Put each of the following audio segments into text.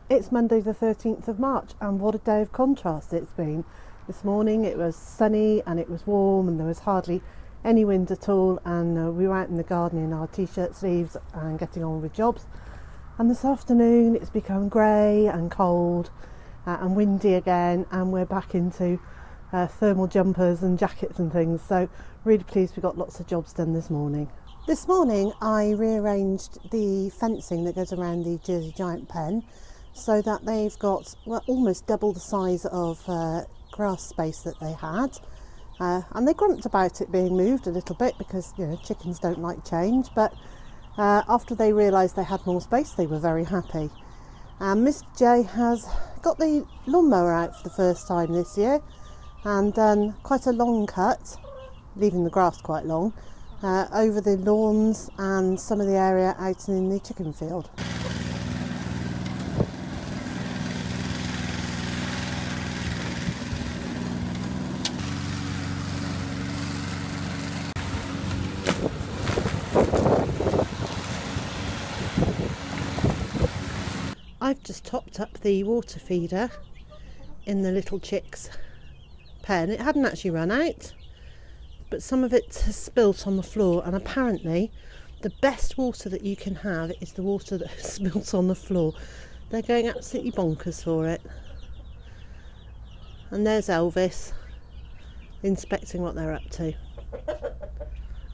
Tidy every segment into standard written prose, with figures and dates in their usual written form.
It's Monday the 13th of March and what a day of contrast it's been. This morning it was sunny and it was warm and there was hardly any wind at all, and we were out in the garden in our t-shirt sleeves and getting on with jobs. And this afternoon it's become grey and cold and windy again, and we're back into thermal jumpers and jackets and things, so really pleased we got lots of jobs done this morning. This morning I rearranged the fencing that goes around the Jersey Giant pen so that they've got almost double the size of grass space that they had, and they grumped about it being moved a little bit because chickens don't like change, but after they realised they had more space they were very happy. And Mr J has got the lawnmower out for the first time this year and done quite a long cut, leaving the grass quite long, over the lawns and some of the area out in the chicken field. I've just topped up the water feeder in the little chicks' pen. It hadn't actually run out, but some of it has spilt on the floor, and apparently the best water that you can have is the water that has spilt on the floor. They're going absolutely bonkers for it. And there's Elvis inspecting what they're up to.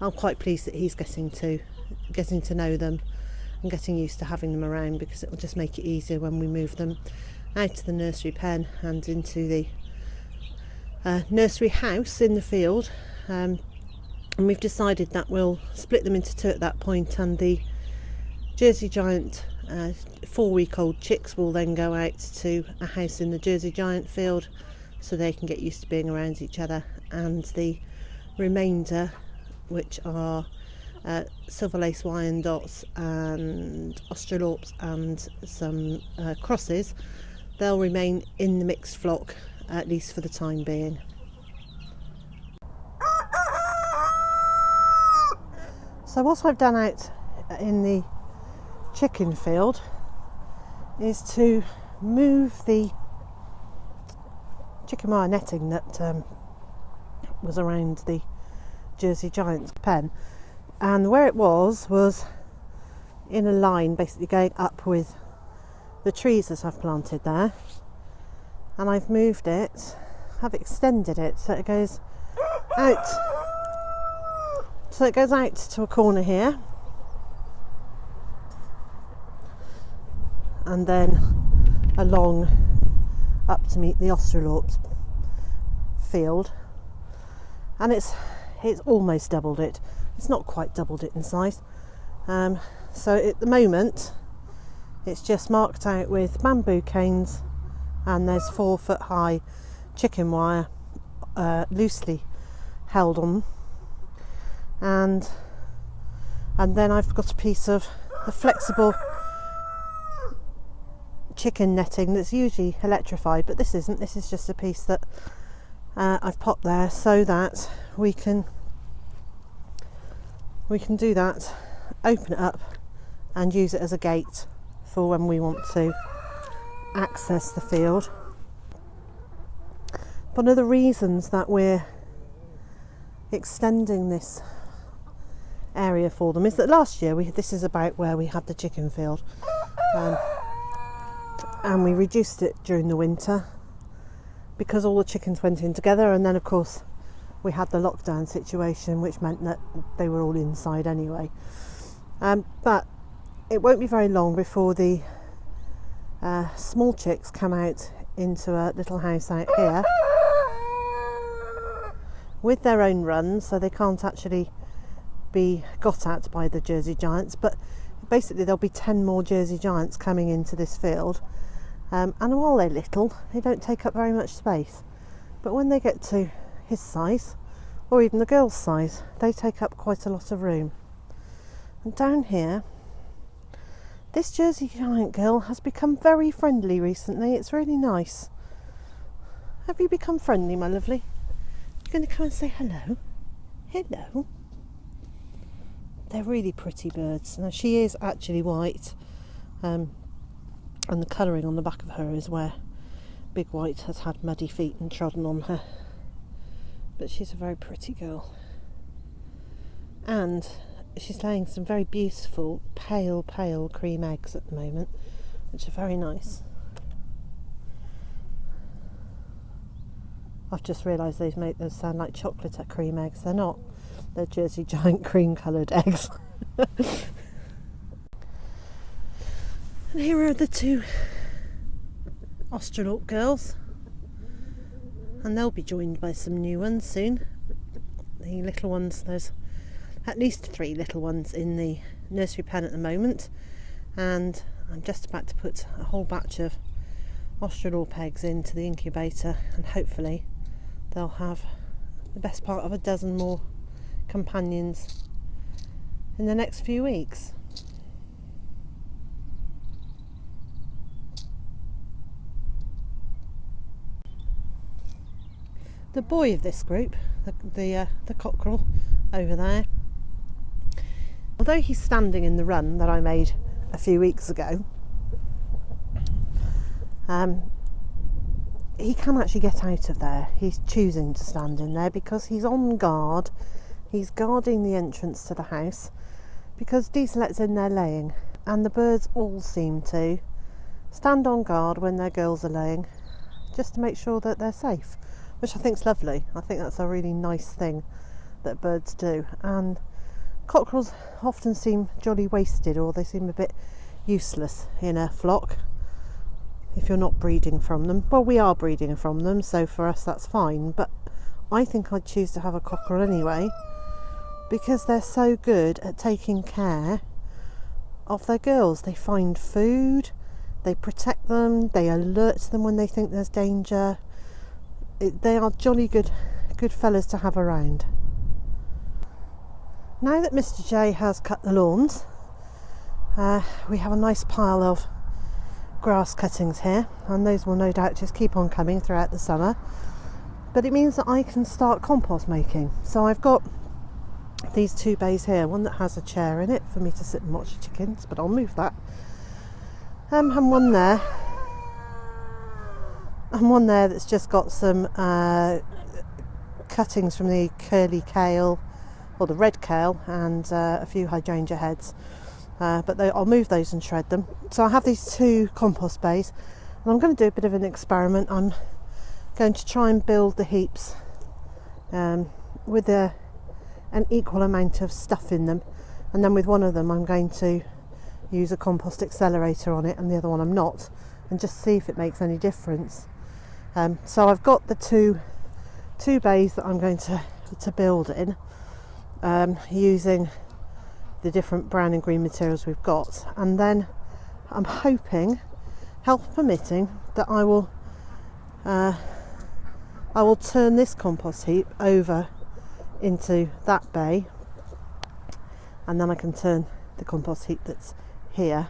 I'm quite pleased that he's getting to know them and getting used to having them around, because it will just make it easier when we move them out of the nursery pen and into the nursery house in the field. And we've decided that we'll split them into two at that point, and the Jersey Giant 4-week-old chicks will then go out to a house in the Jersey Giant field so they can get used to being around each other, and the remainder, which are Silver Lace Wyandottes and Australorps and some crosses, they'll remain in the mixed flock, at least for the time being. So what I've done out in the chicken field is to move the chicken wire netting that was around the Jersey Giant's pen. And where it was in a line, basically going up with the trees that I've planted there. And I've moved it, I've extended it so it goes out. So it goes out to a corner here. And then along up to meet the Australorps field. And it's almost doubled it. It's not quite doubled it in size. So at the moment it's just marked out with bamboo canes, and there's 4-foot high chicken wire loosely held on, and then I've got a piece of the flexible chicken netting that's usually electrified, but this isn't. This is just a piece that I've popped there so that we can do that, open it up and use it as a gate for when we want to access the field. One of the reasons that we're extending this area for them is that last year this is about where we had the chicken field, and we reduced it during the winter because all the chickens went in together, and then of course we had the lockdown situation, which meant that they were all inside anyway. But it won't be very long before the small chicks come out into a little house out here with their own runs, so they can't actually be got at by the Jersey Giants. But basically there'll be 10 more Jersey Giants coming into this field, and while they're little they don't take up very much space, but when they get to his size, or even the girl's size, they take up quite a lot of room. And down here, this Jersey Giant girl has become very friendly recently. It's really nice. Have you become friendly, my lovely? You're going to come and say hello? Hello? They're really pretty birds. Now, she is actually white, And the colouring on the back of her is where Big White has had muddy feet and trodden on her. But she's a very pretty girl. And she's laying some very beautiful pale cream eggs at the moment, which are very nice. I've just realised they've made those sound like chocolate cream eggs. They're not. They're Jersey Giant cream coloured eggs. And here are the two Australorp girls, and they'll be joined by some new ones soon. The little ones, there's at least 3 little ones in the nursery pen at the moment, and I'm just about to put a whole batch of Australorp eggs into the incubator, and hopefully they'll have the best part of a dozen more companions in the next few weeks. The boy of this group, the cockerel over there, although he's standing in the run that I made a few weeks ago, he can actually get out of there. He's choosing to stand in there because he's on guard. He's guarding the entrance to the house because Dieselet's in there laying, and the birds all seem to stand on guard when their girls are laying just to make sure that they're safe, which I think is lovely. I think that's a really nice thing that birds do. And cockerels often seem jolly wasted, or they seem a bit useless in a flock if you're not breeding from them. Well, we are breeding from them, so for us that's fine, but I think I'd choose to have a cockerel anyway because they're so good at taking care of their girls. They find food, they protect them, they alert them when they think there's danger. They are jolly good fellas to have around. Now that Mr. J has cut the lawns, we have a nice pile of grass cuttings here, and those will no doubt just keep on coming throughout the summer. But it means that I can start compost making. So I've got these 2 bays here, one that has a chair in it for me to sit and watch the chickens, but I'll move that. And one there. And one there that's just got some cuttings from the curly kale, or the red kale, and a few hydrangea heads. But I'll move those and shred them. So I have these 2 compost bays, and I'm going to do a bit of an experiment. I'm going to try and build the heaps with an equal amount of stuff in them, and then with one of them I'm going to use a compost accelerator on it, and the other one I'm not, and just see if it makes any difference. So I've got the two bays that I'm going to build in, using the different brown and green materials we've got, and then I'm hoping, health permitting, that I will turn this compost heap over into that bay, and then I can turn the compost heap that's here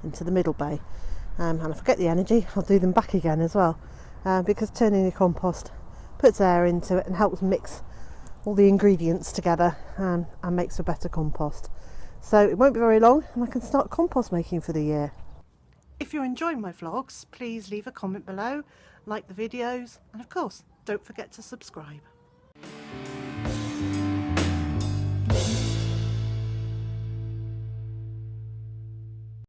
into the middle bay, and if I get the energy I'll do them back again as well. Because turning the compost puts air into it and helps mix all the ingredients together and makes a better compost. So it won't be very long and I can start compost making for the year. If you're enjoying my vlogs, please leave a comment below, like the videos, and of course don't forget to subscribe.